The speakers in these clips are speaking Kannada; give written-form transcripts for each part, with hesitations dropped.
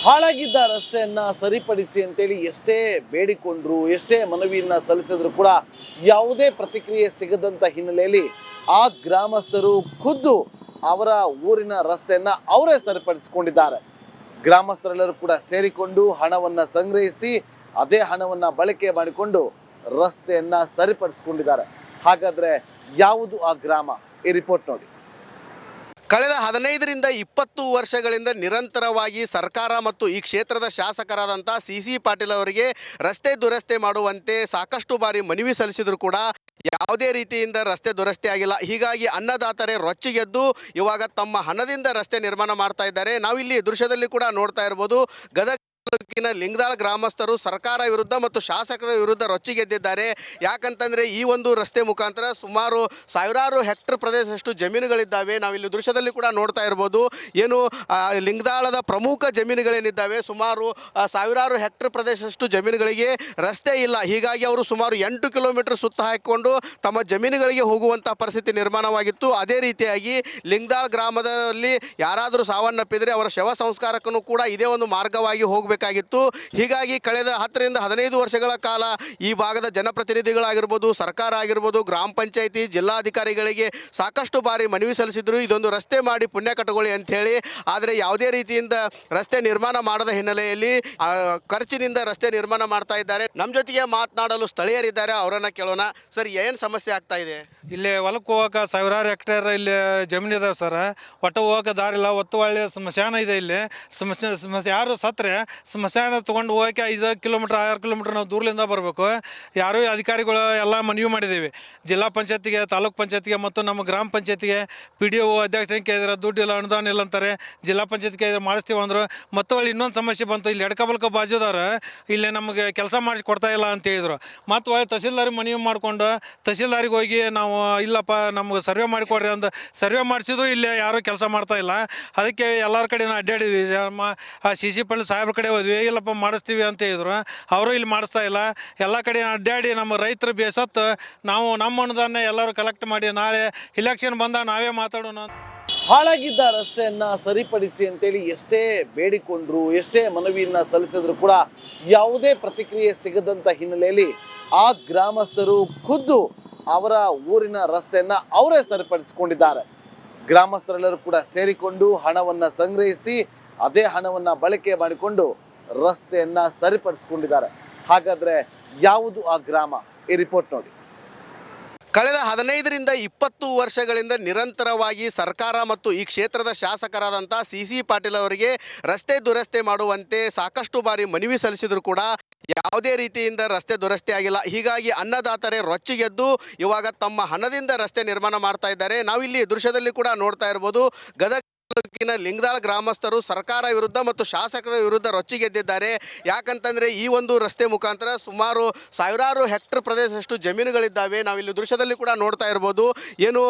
ಹಾಳಾಗಿದ್ದ ರಸ್ತೆಯನ್ನ ಸರಿಪಡಿಸಿ ಅಂತೇಳಿ ಎಷ್ಟೇ ಬೇಡಿಕೊಂಡ್ರು, ಎಷ್ಟೇ ಮನವಿಯನ್ನ ಸಲ್ಲಿಸಿದ್ರು ಕೂಡ ಯಾವುದೇ ಪ್ರತಿಕ್ರಿಯೆ ಸಿಗದಂತ ಹಿನ್ನೆಲೆಯಲ್ಲಿ ಆ ಗ್ರಾಮಸ್ಥರು ಖುದ್ದು ಅವರ ಊರಿನ ರಸ್ತೆಯನ್ನ ಅವರೇ ಸರಿಪಡಿಸಿಕೊಂಡಿದ್ದಾರೆ. ಗ್ರಾಮಸ್ಥರೆಲ್ಲರೂ ಕೂಡ ಸೇರಿಕೊಂಡು ಹಣವನ್ನ ಸಂಗ್ರಹಿಸಿ ಅದೇ ಹಣವನ್ನ ಬಳಕೆ ಮಾಡಿಕೊಂಡು ರಸ್ತೆಯನ್ನ ಸರಿಪಡಿಸಿಕೊಂಡಿದ್ದಾರೆ. ಹಾಗಾದ್ರೆ ಯಾವುದು ಆ ಗ್ರಾಮ? ಈ ರಿಪೋರ್ಟ್ ನೋಡಿ. ಕಳೆದ 15ರಿಂದ 20 ವರ್ಷಗಳಿಂದ ನಿರಂತರವಾಗಿ ಸರ್ಕಾರ ಮತ್ತು ಈ ಕ್ಷೇತ್ರದ ಶಾಸಕರಾದಂಥ ಸಿ ಪಾಟೀಲ್ ಅವರಿಗೆ ರಸ್ತೆ ದುರಸ್ತಿ ಮಾಡುವಂತೆ ಸಾಕಷ್ಟು ಬಾರಿ ಮನವಿ ಸಲ್ಲಿಸಿದ್ರು ಕೂಡ ಯಾವುದೇ ರೀತಿಯಿಂದ ರಸ್ತೆ ದುರಸ್ತಿ ಆಗಿಲ್ಲ. ಹೀಗಾಗಿ ಅನ್ನದಾತರೇ ರೊಚ್ಚಿಗೆದ್ದು ಇವಾಗ ತಮ್ಮ ಹಣದಿಂದ ರಸ್ತೆ ನಿರ್ಮಾಣ ಮಾಡ್ತಾ ಇದ್ದಾರೆ. ನಾವಿಲ್ಲಿ ದೃಶ್ಯದಲ್ಲಿ ಕೂಡ ನೋಡ್ತಾ ಇರ್ಬೋದು, ಗದಗ ತಾಲೂಕಿನ ಲಿಂಗದಾಳ ಗ್ರಾಮಸ್ಥರು ಸರ್ಕಾರ ವಿರುದ್ಧ ಮತ್ತು ಶಾಸಕರ ವಿರುದ್ಧ ರೊಚ್ಚಿಗೆದ್ದಿದ್ದಾರೆ. ಯಾಕಂತಂದರೆ ಈ ಒಂದು ರಸ್ತೆ ಮುಖಾಂತರ ಸುಮಾರು ಸಾವಿರಾರು ಹೆಕ್ಟರ್ ಪ್ರದೇಶದಷ್ಟು ಜಮೀನುಗಳಿದ್ದಾವೆ. ನಾವಿಲ್ಲಿ ದೃಶ್ಯದಲ್ಲಿ ಕೂಡ ನೋಡ್ತಾ ಇರ್ಬೋದು, ಏನು ಲಿಂಗದಾಳದ ಪ್ರಮುಖ ಜಮೀನುಗಳೇನಿದ್ದಾವೆ ಸುಮಾರು ಸಾವಿರಾರು ಹೆಕ್ಟರ್ ಪ್ರದೇಶದಷ್ಟು ಜಮೀನುಗಳಿಗೆ ರಸ್ತೆ ಇಲ್ಲ. ಹೀಗಾಗಿ ಅವರು ಸುಮಾರು 8 ಕಿಲೋಮೀಟರ್ ಸುತ್ತ ಹಾಕಿಕೊಂಡು ತಮ್ಮ ಜಮೀನುಗಳಿಗೆ ಹೋಗುವಂಥ ಪರಿಸ್ಥಿತಿ ನಿರ್ಮಾಣವಾಗಿತ್ತು. ಅದೇ ರೀತಿಯಾಗಿ ಲಿಂಗದಾಳ ಗ್ರಾಮದಲ್ಲಿ ಯಾರಾದರೂ ಸಾವನ್ನಪ್ಪಿದರೆ ಅವರ ಶವ ಸಂಸ್ಕಾರಕ್ಕೂ ಕೂಡ ಇದೇ ಒಂದು ಮಾರ್ಗವಾಗಿ ಹೋಗಬೇಕಾಗಿತ್ತು. ಹೀಗಾಗಿ ಕಳೆದ 10ರಿಂದ 15 ವರ್ಷಗಳ ಕಾಲ ಈ ಭಾಗದ ಜನಪ್ರತಿನಿಧಿಗಳಾಗಿರ್ಬೋದು, ಸರ್ಕಾರ ಆಗಿರ್ಬೋದು, ಗ್ರಾಮ ಪಂಚಾಯಿತಿ, ಜಿಲ್ಲಾಧಿಕಾರಿಗಳಿಗೆ ಸಾಕಷ್ಟು ಬಾರಿ ಮನವಿ ಸಲ್ಲಿಸಿದ್ರು, ಇದೊಂದು ರಸ್ತೆ ಮಾಡಿ ಪುಣ್ಯ ಕಟ್ಟಕೊಳ್ಳಿ ಅಂಥೇಳಿ. ಆದರೆ ಯಾವುದೇ ರೀತಿಯಿಂದ ರಸ್ತೆ ನಿರ್ಮಾಣ ಮಾಡದ ಹಿನ್ನೆಲೆಯಲ್ಲಿ ಖರ್ಚಿನಿಂದ ರಸ್ತೆ ನಿರ್ಮಾಣ ಮಾಡ್ತಾ ಇದ್ದಾರೆ. ನಮ್ಮ ಜೊತೆಗೆ ಮಾತನಾಡಲು ಸ್ಥಳೀಯರಿದ್ದಾರೆ, ಅವರನ್ನು ಕೇಳೋಣ. ಸರ್, ಏನು ಸಮಸ್ಯೆ ಆಗ್ತಾ ಇದೆ? ಇಲ್ಲಿ ಹೊಲಕ್ಕೆ ಹೋಗೋಕೆ ಸಾವಿರಾರು ಹೆಕ್ಟೇರ್ ಇಲ್ಲಿ ಜಮೀನು ಇದಾವೆ ಸರ್. ಒಟ್ಟು ಹೋಗೋಕೆ ದಾರಿ ಇಲ್ಲ. ಒತ್ತು ಒಳ್ಳೆ ಸ್ಮಶಾನ ಇದೆ ಇಲ್ಲಿ. ಯಾರು ಸತ್ತರೆ ಸ್ಮಶಾನ ತೊಗೊಂಡು ಹೋಗೋಕೆ 5 ಕಿಲೋಮೀಟ್ರ್ 6 ಕಿಲೋಮೀಟ್ರ್ ನಾವು ದೂರದಿಂದ ಬರಬೇಕು. ಯಾರೂ ಅಧಿಕಾರಿಗಳು ಎಲ್ಲ ಮನವಿ ಮಾಡಿದ್ದೀವಿ, ಜಿಲ್ಲಾ ಪಂಚಾಯತಿಗೆ, ತಾಲೂಕು ಪಂಚಾಯತಿಗೆ ಮತ್ತು ನಮ್ಮ ಗ್ರಾಮ ಪಂಚಾಯತಿಗೆ. PDO ಅಧ್ಯಕ್ಷರಿಗೆ ಕೇಳಿದ್ರೆ ದುಡ್ಡು ಇಲ್ಲ, ಅನುದಾನ ಇಲ್ಲ ಅಂತಾರೆ. ಜಿಲ್ಲಾ ಪಂಚಾಯತ್ ಕೇಳಿದ್ರೆ ಮಾಡಿಸ್ತೀವಿ ಅಂದರು. ಮತ್ತು ಒಳ್ಳೆ ಇನ್ನೊಂದು ಸಮಸ್ಯೆ ಬಂತು, ಇಲ್ಲಿ ಎಡ್ಕಬಲ್ಕ ಬಾಜುದಾರ ಇಲ್ಲಿ ನಮಗೆ ಕೆಲಸ ಮಾಡಿಸಿ ಕೊಡ್ತಾ ಇಲ್ಲ ಅಂತ ಹೇಳಿದ್ರು. ಮತ್ತು ಒಳ್ಳೆ ತಹಸೀಲ್ದಾರಿಗೆ ಮನವಿ ಮಾಡಿಕೊಂಡು ತಹಸೀಲ್ದಾರಿಗೆ ಹೋಗಿ ನಾವು ಇಲ್ಲಪ್ಪ ನಮ್ಗೆ ಸರ್ವೆ ಮಾಡಿಕೊಡ್ರಿ ಅಂತ ಸರ್ವೆ ಮಾಡಿಸಿದ್ರು ಇಲ್ಲಿ ಯಾರೂ ಕೆಲಸ ಮಾಡ್ತಾ ಇಲ್ಲ. ಅದಕ್ಕೆ ಎಲ್ಲರ ಕಡೆ ಅಡ್ಡಾಡಿದ್ವಿ, ಸಿ ಪಾಟೀಲ್ ಸಾಹೇಬ್ರ ಕಡೆ ಹೋದ್ವಿ, ಇಲ್ಲಪ್ಪ ಮಾಡಿಸ್ತೀವಿ ಅಂತ ಹೇಳಿದ್ರು. ಅವರು ಇಲ್ಲಿ ಮಾಡಿಸ್ತಾ ಇಲ್ಲ. ಎಲ್ಲ ಕಡೆ ಅಡ್ಡಾಡಿ ನಮ್ಮ ರೈತರು ಬೇಸತ್ತು ನಾವು ನಮ್ಮ ಅನುದಾನ ಎಲ್ಲರೂ ಕಲೆಕ್ಟ್ ಮಾಡಿ ನಾಳೆ ಇಲೆಕ್ಷನ್ ಬಂದಾಗ ನಾವೇ ಮಾತಾಡೋಣ. ಹಾಳಾಗಿದ್ದ ರಸ್ತೆಯನ್ನ ಸರಿಪಡಿಸಿ ಅಂತೇಳಿ ಎಷ್ಟೇ ಬೇಡಿಕೊಂಡ್ರು, ಎಷ್ಟೇ ಮನವಿಯನ್ನ ಸಲ್ಲಿಸಿದ್ರು ಕೂಡ ಯಾವುದೇ ಪ್ರತಿಕ್ರಿಯೆ ಸಿಗದಂತ ಹಿನ್ನೆಲೆಯಲ್ಲಿ ಆ ಗ್ರಾಮಸ್ಥರು ಖುದ್ದು ಅವರ ಊರಿನ ರಸ್ತೆಯನ್ನ ಅವರೇ ಸರಿಪಡಿಸಿಕೊಂಡಿದ್ದಾರೆ. ಗ್ರಾಮಸ್ಥರೆಲ್ಲರೂ ಕೂಡ ಸೇರಿಕೊಂಡು ಹಣವನ್ನ ಸಂಗ್ರಹಿಸಿ ಅದೇ ಹಣವನ್ನ ಬಳಕೆ ಮಾಡಿಕೊಂಡು ರಸ್ತೆಯನ್ನ ಸರಿಪಡಿಸಿಕೊಂಡಿದ್ದಾರೆ. ಹಾಗಾದ್ರೆ ಯಾವುದು ಆ ಗ್ರಾಮ? ಈ ರಿಪೋರ್ಟ್ ನೋಡಿ. ಕಳೆದ 15ರಿಂದ 20 ವರ್ಷಗಳಿಂದ ನಿರಂತರವಾಗಿ ಸರ್ಕಾರ ಮತ್ತು ಈ ಕ್ಷೇತ್ರದ ಶಾಸಕರಾದಂಥ ಸಿ ಪಾಟೀಲ್ ಅವರಿಗೆ ರಸ್ತೆ ದುರಸ್ತಿ ಮಾಡುವಂತೆ ಸಾಕಷ್ಟು ಬಾರಿ ಮನವಿ ಸಲ್ಲಿಸಿದ್ರು ಕೂಡ ಯಾವುದೇ ರೀತಿಯಿಂದ ರಸ್ತೆ ದುರಸ್ತಿ ಆಗಿಲ್ಲ. ಹೀಗಾಗಿ ಅನ್ನದಾತರೇ ರೊಚ್ಚಿಗೆದ್ದು ಇವಾಗ ತಮ್ಮ ಹಣದಿಂದ ರಸ್ತೆ ನಿರ್ಮಾಣ ಮಾಡ್ತಾ ಇದ್ದಾರೆ. ನಾವಿಲ್ಲಿ ದೃಶ್ಯದಲ್ಲಿ ಕೂಡ ನೋಡ್ತಾ ಇರ್ಬೋದು, ಗದಗ ತಾಲೂಕಿನ ಲಿಂಗದಾಳ ಗ್ರಾಮಸ್ಥರು ಸರ್ಕಾರ ವಿರುದ್ಧ ಮತ್ತು ಶಾಸಕರ ವಿರುದ್ಧ ರೊಚ್ಚಿಗೆದ್ದಿದ್ದಾರೆ. ಯಾಕಂತಂದರೆ ಈ ಒಂದು ರಸ್ತೆ ಮುಖಾಂತರ ಸುಮಾರು ಸಾವಿರಾರು ಹೆಕ್ಟರ್ ಪ್ರದೇಶದಷ್ಟು ಜಮೀನುಗಳಿದ್ದಾವೆ. ನಾವಿಲ್ಲಿ ದೃಶ್ಯದಲ್ಲಿ ಕೂಡ ನೋಡ್ತಾ ಇರ್ಬೋದು, ಏನು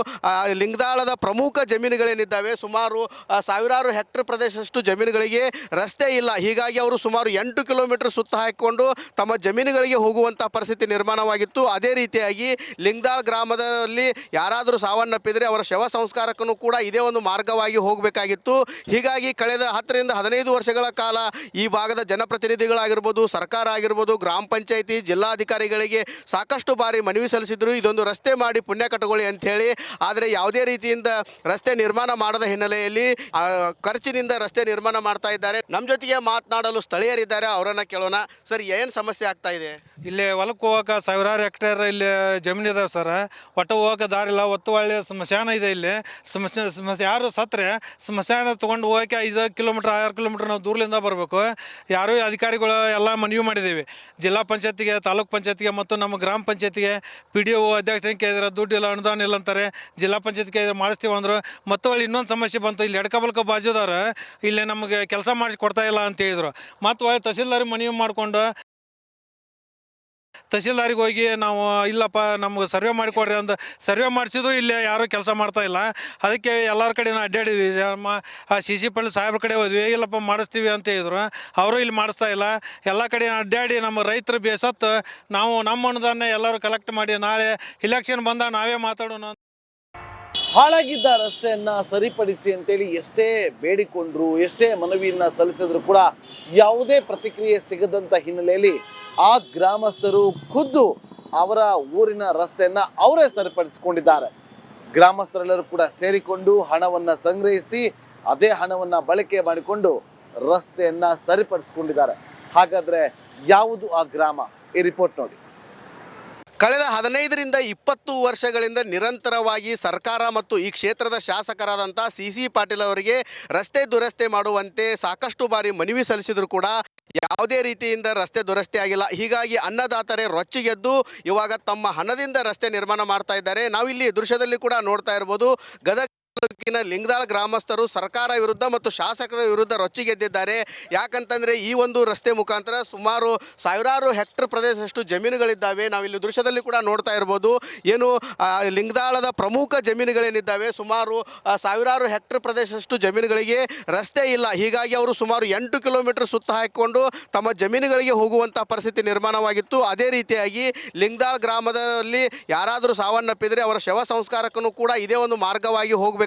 ಲಿಂಗದಾಳದ ಪ್ರಮುಖ ಜಮೀನುಗಳೇನಿದ್ದಾವೆ ಸುಮಾರು ಸಾವಿರಾರು ಹೆಕ್ಟರ್ ಪ್ರದೇಶದಷ್ಟು ಜಮೀನುಗಳಿಗೆ ರಸ್ತೆ ಇಲ್ಲ. ಹೀಗಾಗಿ ಅವರು ಸುಮಾರು 8 ಕಿಲೋಮೀಟರ್ ಸುತ್ತ ಹಾಕಿಕೊಂಡು ತಮ್ಮ ಜಮೀನುಗಳಿಗೆ ಹೋಗುವಂಥ ಪರಿಸ್ಥಿತಿ ನಿರ್ಮಾಣವಾಗಿತ್ತು. ಅದೇ ರೀತಿಯಾಗಿ ಲಿಂಗದಾಳ ಗ್ರಾಮದಲ್ಲಿ ಯಾರಾದರೂ ಸಾವನ್ನಪ್ಪಿದರೆ ಅವರ ಶವ ಸಂಸ್ಕಾರಕ್ಕೂ ಕೂಡ ಇದೇ ಒಂದು ಮಾರ್ಗವಾಗಿ ಹೋಗಬೇಕು. ಹೀಗಾಗಿ ಕಳೆದ 10ರಿಂದ 15 ವರ್ಷಗಳ ಕಾಲ ಈ ಭಾಗದ ಜನಪ್ರತಿನಿಧಿಗಳಾಗಿರ್ಬೋದು, ಸರ್ಕಾರ ಆಗಿರ್ಬೋದು, ಗ್ರಾಮ ಪಂಚಾಯಿತಿ, ಜಿಲ್ಲಾಧಿಕಾರಿಗಳಿಗೆ ಸಾಕಷ್ಟು ಬಾರಿ ಮನವಿ ಸಲ್ಲಿಸಿದ್ರು, ಇದೊಂದು ರಸ್ತೆ ಮಾಡಿ ಪುಣ್ಯ ಕಟ್ಟಕೊಳ್ಳಿ ಅಂಥೇಳಿ. ಆದರೆ ಯಾವುದೇ ರೀತಿಯಿಂದ ರಸ್ತೆ ನಿರ್ಮಾಣ ಮಾಡದ ಹಿನ್ನೆಲೆಯಲ್ಲಿ ಖರ್ಚಿನಿಂದ ರಸ್ತೆ ನಿರ್ಮಾಣ ಮಾಡ್ತಾ ಇದ್ದಾರೆ. ನಮ್ಮ ಜೊತೆಗೆ ಮಾತನಾಡಲು ಸ್ಥಳೀಯರಿದ್ದಾರೆ, ಅವರನ್ನು ಕೇಳೋಣ. ಸರ್, ಏನು ಸಮಸ್ಯೆ ಆಗ್ತಾ ಇದೆ? ಇಲ್ಲಿ ಹೊಲಕ್ಕೆ ಹೋಗೋಕೆ ಸಾವಿರಾರು ಹೆಕ್ಟೇರ್ ಇಲ್ಲಿ ಜಮೀನು ಇದಾವೆ ಸರ್. ಒಟ್ಟು ಹೋಗೋಕೆ ದಾರಿ ಇಲ್ಲ. ಒತ್ತು ಒಳ್ಳೆ ಸ್ಮಶಾನ ಇದೆ ಇಲ್ಲಿ. ಯಾರು ಸತ್ತರೆ ಸ್ಮಶಾನ ತೊಗೊಂಡು ಹೋಗೋಕೆ 5 ಕಿಲೋಮೀಟ್ರ್ 6 ಕಿಲೋಮೀಟ್ರ್ ನಾವು ದೂರದಿಂದ ಬರಬೇಕು. ಯಾರೂ ಅಧಿಕಾರಿಗಳು ಎಲ್ಲ ಮನವಿ ಮಾಡಿದ್ದೀವಿ, ಜಿಲ್ಲಾ ಪಂಚಾಯತಿಗೆ, ತಾಲೂಕು ಪಂಚಾಯತಿಗೆ ಮತ್ತು ನಮ್ಮ ಗ್ರಾಮ ಪಂಚಾಯತಿಗೆ. PDO ಅಧ್ಯಕ್ಷರಿಗೆ ಕೇಳಿದ್ರೆ ದುಡ್ಡು ಇಲ್ಲ, ಅನುದಾನ ಇಲ್ಲ ಅಂತಾರೆ. ಜಿಲ್ಲಾ ಪಂಚಾಯತ್ ಕೇಳಿದ್ರೆ ಮಾಡಿಸ್ತೀವಿ ಅಂದರು. ಮತ್ತು ಒಳ್ಳೆ ಇನ್ನೊಂದು ಸಮಸ್ಯೆ ಬಂತು, ಇಲ್ಲಿ ಎಡ್ಕಬಲ್ಕ ಬಾಜುದಾರ ಇಲ್ಲಿ ನಮಗೆ ಕೆಲಸ ಮಾಡಿಸಿ ಕೊಡ್ತಾ ಇಲ್ಲ ಅಂತ ಹೇಳಿದ್ರು. ಮತ್ತು ಒಳ್ಳೆ ತಹಸೀಲ್ದಾರಿಗೆ ಮನವಿ ಮಾಡಿಕೊಂಡು ತಹಸೀಲ್ದಾರಿಗೆ ಹೋಗಿ ನಾವು ಇಲ್ಲಪ್ಪ ನಮ್ಗೆ ಸರ್ವೆ ಮಾಡಿಕೊಡ್ರಿ ಅಂತ ಸರ್ವೆ ಮಾಡಿಸಿದ್ರು ಇಲ್ಲಿ ಯಾರೂ ಕೆಲಸ ಮಾಡ್ತಾ ಇಲ್ಲ. ಅದಕ್ಕೆ ಎಲ್ಲರ ಕಡೆ ಅಡ್ಡಾಡಿದ್ವಿ, ಸಿ ಪಾಟೀಲ್ ಸಾಹೇಬ್ರ ಕಡೆ ಹೋದ್ವಿ, ಇಲ್ಲಪ್ಪ ಮಾಡಿಸ್ತೀವಿ ಅಂತ ಹೇಳಿದ್ರು. ಅವರು ಇಲ್ಲಿ ಮಾಡಿಸ್ತಾ ಇಲ್ಲ. ಎಲ್ಲ ಕಡೆ ಅಡ್ಡಾಡಿ ನಮ್ಮ ರೈತರು ಬೇಸತ್ತು ನಾವು ನಮ್ಮ ಅನುದಾನ ಎಲ್ಲರೂ ಕಲೆಕ್ಟ್ ಮಾಡಿ ನಾಳೆ ಇಲೆಕ್ಷನ್ ಬಂದಾಗ ನಾವೇ ಮಾತಾಡೋಣ. ಹಾಳಾಗಿದ್ದ ರಸ್ತೆಯನ್ನ ಸರಿಪಡಿಸಿ ಅಂತೇಳಿ ಎಷ್ಟೇ ಬೇಡಿಕೊಂಡ್ರು, ಎಷ್ಟೇ ಮನವಿಯನ್ನ ಸಲ್ಲಿಸಿದ್ರು ಕೂಡ ಯಾವುದೇ ಪ್ರತಿಕ್ರಿಯೆ ಸಿಗದಂತ ಹಿನ್ನೆಲೆಯಲ್ಲಿ ಆ ಗ್ರಾಮಸ್ಥರು ಖುದ್ದು ಅವರ ಊರಿನ ರಸ್ತೆಯನ್ನ ಅವರೇ ಸರಿಪಡಿಸಿಕೊಂಡಿದ್ದಾರೆ. ಗ್ರಾಮಸ್ಥರೆಲ್ಲರೂ ಕೂಡ ಸೇರಿಕೊಂಡು ಹಣವನ್ನ ಸಂಗ್ರಹಿಸಿ ಅದೇ ಹಣವನ್ನ ಬಳಕೆ ಮಾಡಿಕೊಂಡು ರಸ್ತೆಯನ್ನ ಸರಿಪಡಿಸಿಕೊಂಡಿದ್ದಾರೆ. ಹಾಗಾದ್ರೆ ಯಾವುದು ಆ ಗ್ರಾಮ? ಈ ರಿಪೋರ್ಟ್ ನೋಡಿ. ಕಳೆದ 15ರಿಂದ 20 ವರ್ಷಗಳಿಂದ ನಿರಂತರವಾಗಿ ಸರ್ಕಾರ ಮತ್ತು ಈ ಕ್ಷೇತ್ರದ ಶಾಸಕರಾದಂಥ ಸಿ ಪಾಟೀಲ್ ಅವರಿಗೆ ರಸ್ತೆ ದುರಸ್ತಿ ಮಾಡುವಂತೆ ಸಾಕಷ್ಟು ಬಾರಿ ಮನವಿ ಸಲ್ಲಿಸಿದ್ರು ಕೂಡ ಯಾವುದೇ ರೀತಿಯಿಂದ ರಸ್ತೆ ದುರಸ್ತಿ ಆಗಿಲ್ಲ. ಹೀಗಾಗಿ ಅನ್ನದಾತರೇ ರೊಚ್ಚಿಗೆದ್ದು ಇವಾಗ ತಮ್ಮ ಹಣದಿಂದ ರಸ್ತೆ ನಿರ್ಮಾಣ ಮಾಡ್ತಾ ಇದ್ದಾರೆ. ನಾವಿಲ್ಲಿ ದೃಶ್ಯದಲ್ಲಿ ಕೂಡ ನೋಡ್ತಾ ಇರ್ಬೋದು, ಗದಗ ತಾಲೂಕಿನ ಲಿಂಗದಾಳ ಗ್ರಾಮಸ್ಥರು ಸರ್ಕಾರ ವಿರುದ್ಧ ಮತ್ತು ಶಾಸಕರ ವಿರುದ್ಧ ರೊಚ್ಚಿಗೆದ್ದಿದ್ದಾರೆ. ಯಾಕಂತಂದರೆ ಈ ಒಂದು ರಸ್ತೆ ಮುಖಾಂತರ ಸುಮಾರು ಸಾವಿರಾರು ಹೆಕ್ಟರ್ ಪ್ರದೇಶದಷ್ಟು ಜಮೀನುಗಳಿದ್ದಾವೆ. ನಾವಿಲ್ಲಿ ದೃಶ್ಯದಲ್ಲಿ ಕೂಡ ನೋಡ್ತಾ ಇರ್ಬೋದು, ಏನು ಲಿಂಗದಾಳದ ಪ್ರಮುಖ ಜಮೀನುಗಳೇನಿದ್ದಾವೆ ಸುಮಾರು ಸಾವಿರಾರು ಹೆಕ್ಟರ್ ಪ್ರದೇಶದಷ್ಟು ಜಮೀನುಗಳಿಗೆ ರಸ್ತೆ ಇಲ್ಲ. ಹೀಗಾಗಿ ಅವರು ಸುಮಾರು 8 ಕಿಲೋಮೀಟರ್ ಸುತ್ತ ಹಾಕಿಕೊಂಡು ತಮ್ಮ ಜಮೀನುಗಳಿಗೆ ಹೋಗುವಂಥ ಪರಿಸ್ಥಿತಿ ನಿರ್ಮಾಣವಾಗಿತ್ತು. ಅದೇ ರೀತಿಯಾಗಿ ಲಿಂಗದಾಳ ಗ್ರಾಮದಲ್ಲಿ ಯಾರಾದರೂ ಸಾವನ್ನಪ್ಪಿದರೆ ಅವರ ಶವ ಸಂಸ್ಕಾರಕ್ಕೂ ಕೂಡ ಇದೇ ಒಂದು ಮಾರ್ಗವಾಗಿ ಹೋಗಬೇಕಾಗಿತ್ತು.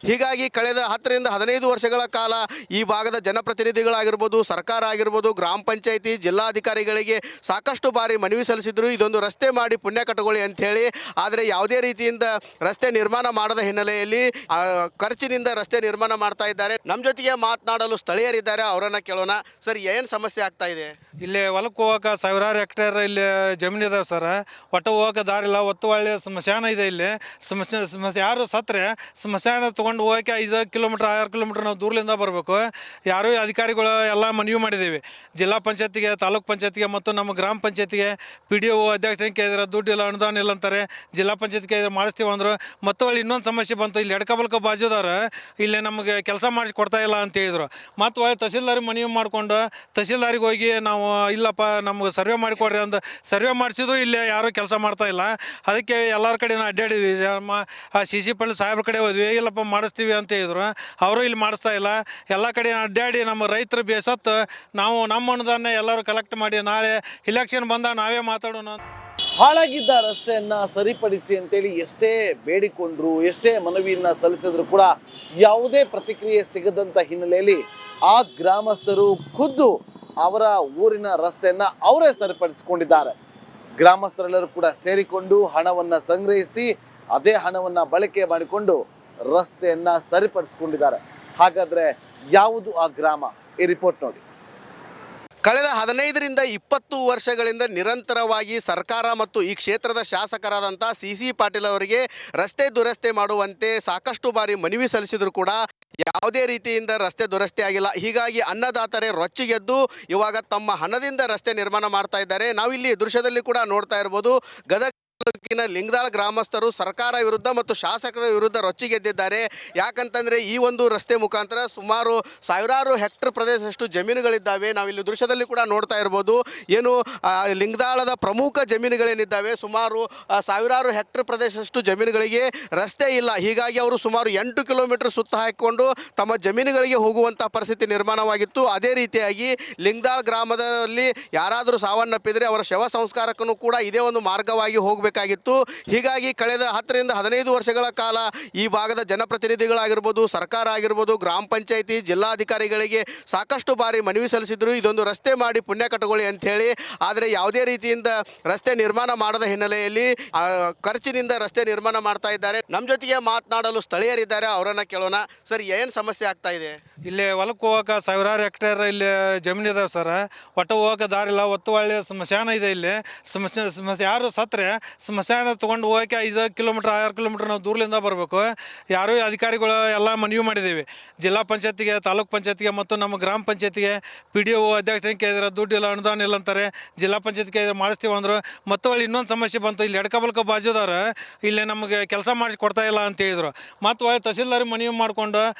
ಹೀಗಾಗಿ ಕಳೆದ 10ರಿಂದ 15 ವರ್ಷಗಳ ಕಾಲ ಈ ಭಾಗದ ಜನಪ್ರತಿನಿಧಿಗಳಾಗಿರ್ಬೋದು, ಸರ್ಕಾರ ಆಗಿರ್ಬೋದು, ಗ್ರಾಮ ಪಂಚಾಯಿತಿ, ಜಿಲ್ಲಾಧಿಕಾರಿಗಳಿಗೆ ಸಾಕಷ್ಟು ಬಾರಿ ಮನವಿ ಸಲ್ಲಿಸಿದ್ರು, ಇದೊಂದು ರಸ್ತೆ ಮಾಡಿ ಪುಣ್ಯ ಕಟ್ಟಕೊಳ್ಳಿ ಅಂಥೇಳಿ. ಆದರೆ ಯಾವುದೇ ರೀತಿಯಿಂದ ರಸ್ತೆ ನಿರ್ಮಾಣ ಮಾಡದ ಹಿನ್ನೆಲೆಯಲ್ಲಿ ಖರ್ಚಿನಿಂದ ರಸ್ತೆ ನಿರ್ಮಾಣ ಮಾಡ್ತಾ ಇದ್ದಾರೆ. ನಮ್ಮ ಜೊತೆಗೆ ಮಾತನಾಡಲು ಸ್ಥಳೀಯರಿದ್ದಾರೆ, ಅವರನ್ನು ಕೇಳೋಣ. ಸರ್, ಏನು ಸಮಸ್ಯೆ ಆಗ್ತಾ ಇದೆ? ಇಲ್ಲಿ ಹೊಲಕ್ಕೆ ಹೋಗೋಕೆ ಸಾವಿರಾರು ಹೆಕ್ಟೇರ್ ಇಲ್ಲಿ ಜಮೀನು ಇದಾವೆ ಸರ್. ಒಟ್ಟು ಹೋಗೋಕೆ ದಾರಿ ಇಲ್ಲ. ಒತ್ತು ಒಳ್ಳೆ ಸ್ಮಶಾನ ಇದೆ ಇಲ್ಲಿ. ಯಾರು ಸತ್ತರೆ ಸ್ಮಶಾನ ತೊಗೊಂಡು ಹೋಗೋಕೆ 5 ಕಿಲೋಮೀಟ್ರ್ 6 ಕಿಲೋಮೀಟ್ರ್ ನಾವು ದೂರದಿಂದ ಬರಬೇಕು. ಯಾರೂ ಅಧಿಕಾರಿಗಳು ಎಲ್ಲ ಮನವಿ ಮಾಡಿದ್ದೀವಿ, ಜಿಲ್ಲಾ ಪಂಚಾಯತಿಗೆ, ತಾಲೂಕ್ ಪಂಚಾಯತಿಗೆ ಮತ್ತು ನಮ್ಮ ಗ್ರಾಮ ಪಂಚಾಯತಿಗೆ. PDO ಅಧ್ಯಕ್ಷರಿಗೆ ಕೇಳಿದ್ರೆ ದುಡ್ಡು ಇಲ್ಲ, ಅನುದಾನ ಇಲ್ಲ ಅಂತಾರೆ. ಜಿಲ್ಲಾ ಪಂಚಾಯತ್ ಕೇಳಿದ್ರೆ ಮಾಡಿಸ್ತೀವಿ ಅಂದರು. ಮತ್ತು ಒಳ್ಳೆ ಇನ್ನೊಂದು ಸಮಸ್ಯೆ ಬಂತು, ಇಲ್ಲಿ ಎಡ್ಕಬಲ್ಕ ಬಾಜುದಾರ ಇಲ್ಲಿ ನಮಗೆ ಕೆಲಸ ಮಾಡಿಸಿ ಕೊಡ್ತಾ ಇಲ್ಲ ಅಂತ ಹೇಳಿದ್ರು. ಮತ್ತು ಒಳ್ಳೆ ತಹಸೀಲ್ದಾರಿಗೆ ಮನವಿ ಮಾಡಿಕೊಂಡು ತಹಸೀಲ್ದಾರಿಗೆ ಹೋಗಿ ನಾವು ಇಲ್ಲಪ್ಪ ನಮ್ಗೆ ಸರ್ವೆ ಮಾಡಿಕೊಡ್ರಿ ಅಂತ ಸರ್ವೆ ಮಾಡಿಸಿದ್ರು. ಇಲ್ಲಿ ಯಾರೂ ಕೆಲಸ ಮಾಡ್ತಾ ಇಲ್ಲ. ಅದಕ್ಕೆ ಎಲ್ಲರ ಕಡೆ ಅಡ್ಡಾಡಿದ್ವಿ, CC ಪಾಟೀಲ್ ಸಾಹೇಬ್ರ ಕಡೆ ಹೋದ್ವಿ, ಇಲ್ಲಪ್ಪ ಮಾಡಿಸ್ತೀವಿ ಅಂತ ಹೇಳಿದ್ರು. ಅವರು ಇಲ್ಲಿ ಮಾಡಿಸ್ತಾ ಇಲ್ಲ. ಎಲ್ಲ ಕಡೆ ಅಡ್ಡಾಡಿ ನಮ್ಮ ರೈತರು ಬೇಸತ್ತು ನಾವು ನಮ್ಮ ಅನುದಾನ ಎಲ್ಲರೂ ಕಲೆಕ್ಟ್ ಮಾಡಿ ನಾಳೆ ಇಲೆಕ್ಷನ್ ಬಂದಾಗ ನಾವೇ ಮಾತಾಡೋಣ. ಹಾಳಾಗಿದ್ದ ರಸ್ತೆಯನ್ನ ಸರಿಪಡಿಸಿ ಅಂತೇಳಿ ಎಷ್ಟೇ ಬೇಡಿಕೊಂಡ್ರು, ಎಷ್ಟೇ ಮನವಿಯನ್ನ ಸಲ್ಲಿಸಿದ್ರು ಕೂಡ ಯಾವುದೇ ಪ್ರತಿಕ್ರಿಯೆ ಸಿಗದಂತ ಹಿನ್ನೆಲೆಯಲ್ಲಿ ಆ ಗ್ರಾಮಸ್ಥರು ಖುದ್ದು ಅವರ ಊರಿನ ರಸ್ತೆಯನ್ನ ಅವರೇ ಸರಿಪಡಿಸಿಕೊಂಡಿದ್ದಾರೆ. ಗ್ರಾಮಸ್ಥರೆಲ್ಲರೂ ಕೂಡ ಸೇರಿಕೊಂಡು ಹಣವನ್ನ ಸಂಗ್ರಹಿಸಿ ಅದೇ ಹಣವನ್ನ ಬಳಕೆ ಮಾಡಿಕೊಂಡು ರಸ್ತೆಯನ್ನ ಸರಿಪಡಿಸಿಕೊಂಡಿದ್ದಾರೆ. ಹಾಗಾದ್ರೆ ಯಾವುದು ಆ ಗ್ರಾಮ? ಈ ರಿಪೋರ್ಟ್ ನೋಡಿ. ಕಳೆದ 15ರಿಂದ 20 ವರ್ಷಗಳಿಂದ ನಿರಂತರವಾಗಿ ಸರ್ಕಾರ ಮತ್ತು ಈ ಕ್ಷೇತ್ರದ ಶಾಸಕರಾದಂಥ ಸಿ ಪಾಟೀಲ್ ಅವರಿಗೆ ರಸ್ತೆ ದುರಸ್ತಿ ಮಾಡುವಂತೆ ಸಾಕಷ್ಟು ಬಾರಿ ಮನವಿ ಸಲ್ಲಿಸಿದ್ರು ಕೂಡ ಯಾವುದೇ ರೀತಿಯಿಂದ ರಸ್ತೆ ದುರಸ್ತಿ ಆಗಿಲ್ಲ. ಹೀಗಾಗಿ ಅನ್ನದಾತರೇ ರೊಚ್ಚಿಗೆದ್ದು ಇವಾಗ ತಮ್ಮ ಹಣದಿಂದ ರಸ್ತೆ ನಿರ್ಮಾಣ ಮಾಡ್ತಾ ಇದ್ದಾರೆ. ನಾವಿಲ್ಲಿ ದೃಶ್ಯದಲ್ಲಿ ಕೂಡ ನೋಡ್ತಾ ಇರ್ಬೋದು, ಗದಗ ತಾಲೂಕಿನ ಲಿಂಗದಾಳ ಗ್ರಾಮಸ್ಥರು ಸರ್ಕಾರ ವಿರುದ್ಧ ಮತ್ತು ಶಾಸಕರ ವಿರುದ್ಧ ರೊಚ್ಚಿಗೆದ್ದಿದ್ದಾರೆ. ಯಾಕಂತಂದರೆ ಈ ಒಂದು ರಸ್ತೆ ಮುಖಾಂತರ ಸುಮಾರು ಸಾವಿರಾರು ಹೆಕ್ಟರ್ ಪ್ರದೇಶದಷ್ಟು ಜಮೀನುಗಳಿದ್ದಾವೆ. ನಾವಿಲ್ಲಿ ದೃಶ್ಯದಲ್ಲಿ ಕೂಡ ನೋಡ್ತಾ ಇರ್ಬೋದು, ಏನು ಲಿಂಗದಾಳದ ಪ್ರಮುಖ ಜಮೀನುಗಳೇನಿದ್ದಾವೆ ಸುಮಾರು ಸಾವಿರಾರು ಹೆಕ್ಟರ್ ಪ್ರದೇಶದಷ್ಟು ಜಮೀನುಗಳಿಗೆ ರಸ್ತೆ ಇಲ್ಲ. ಹೀಗಾಗಿ ಅವರು ಸುಮಾರು 8 ಕಿಲೋಮೀಟರ್ ಸುತ್ತ ಹಾಕಿಕೊಂಡು ತಮ್ಮ ಜಮೀನುಗಳಿಗೆ ಹೋಗುವಂಥ ಪರಿಸ್ಥಿತಿ ನಿರ್ಮಾಣವಾಗಿತ್ತು. ಅದೇ ರೀತಿಯಾಗಿ ಲಿಂಗದಾಳ ಗ್ರಾಮದಲ್ಲಿ ಯಾರಾದರೂ ಸಾವನ್ನಪ್ಪಿದರೆ ಅವರ ಶವ ಸಂಸ್ಕಾರಕ್ಕೂ ಕೂಡ ಇದೇ ಒಂದು ಮಾರ್ಗವಾಗಿ ಹೋಗಬೇಕು. ಹೀಗಾಗಿ ಕಳೆದ 10ರಿಂದ 15 ವರ್ಷಗಳ ಕಾಲ ಈ ಭಾಗದ ಜನಪ್ರತಿನಿಧಿಗಳಾಗಿರ್ಬೋದು, ಸರ್ಕಾರ ಆಗಿರ್ಬೋದು, ಗ್ರಾಮ ಪಂಚಾಯಿತಿ, ಜಿಲ್ಲಾಧಿಕಾರಿಗಳಿಗೆ ಸಾಕಷ್ಟು ಬಾರಿ ಮನವಿ ಸಲ್ಲಿಸಿದ್ರು, ಇದೊಂದು ರಸ್ತೆ ಮಾಡಿ ಪುಣ್ಯ ಕಟ್ಟಕೊಳ್ಳಿ ಅಂಥೇಳಿ. ಆದರೆ ಯಾವುದೇ ರೀತಿಯಿಂದ ರಸ್ತೆ ನಿರ್ಮಾಣ ಮಾಡದ ಹಿನ್ನೆಲೆಯಲ್ಲಿ ಖರ್ಚಿನಿಂದ ರಸ್ತೆ ನಿರ್ಮಾಣ ಮಾಡ್ತಾ ಇದ್ದಾರೆ. ನಮ್ಮ ಜೊತೆಗೆ ಮಾತನಾಡಲು ಸ್ಥಳೀಯರಿದ್ದಾರೆ, ಅವರನ್ನು ಕೇಳೋಣ. ಸರ್, ಏನು ಸಮಸ್ಯೆ ಆಗ್ತಾ ಇದೆ? ಇಲ್ಲಿ ಹೊಲಕ್ಕೆ ಹೋಗೋಕೆ ಸಾವಿರಾರು ಹೆಕ್ಟೇರ್ ಇಲ್ಲಿ ಜಮೀನು ಇದಾವೆ ಸರ್. ಒಟ್ಟು ಹೋಗೋಕೆ ದಾರಿ ಇಲ್ಲ. ಒತ್ತು ಒಳ್ಳೆ ಸ್ಮಶಾನ ಇದೆ ಇಲ್ಲಿ. ಯಾರು ಸತ್ತರೆ ಸ್ಮಶಾನ ತೊಗೊಂಡು ಹೋಗೋಕೆ 5 ಕಿಲೋಮೀಟ್ರ್ 6 ಕಿಲೋಮೀಟ್ರ್ ನಾವು ದೂರದಿಂದ ಬರಬೇಕು. ಯಾರೂ ಅಧಿಕಾರಿಗಳು ಎಲ್ಲ ಮನವಿ ಮಾಡಿದ್ದೀವಿ, ಜಿಲ್ಲಾ ಪಂಚಾಯತಿಗೆ, ತಾಲೂಕ್ ಪಂಚಾಯತಿಗೆ ಮತ್ತು ನಮ್ಮ ಗ್ರಾಮ ಪಂಚಾಯತಿಗೆ. PDO ಅಧ್ಯಕ್ಷರಿಗೆ ಕೇಳಿದ್ರೆ ದುಡ್ಡು ಇಲ್ಲ, ಅನುದಾನ ಇಲ್ಲ ಅಂತಾರೆ. ಜಿಲ್ಲಾ ಪಂಚಾಯತ್ ಕೇಳಿದ್ರೆ ಮಾಡಿಸ್ತೀವಿ ಅಂದರು. ಮತ್ತು ಒಳ್ಳೆ ಇನ್ನೊಂದು ಸಮಸ್ಯೆ ಬಂತು, ಇಲ್ಲಿ ಎಡ್ಕಬಲ್ಕ ಬಾಜುದಾರ ಇಲ್ಲಿ ನಮಗೆ ಕೆಲಸ ಮಾಡಿಸಿ ಕೊಡ್ತಾ ಇಲ್ಲ ಅಂತ ಹೇಳಿದ್ರು. ಮತ್ತು ಒಳ್ಳೆ ತಹಸೀಲ್ದಾರಿಗೆ ಮನವಿ ಮಾಡಿಕೊಂಡು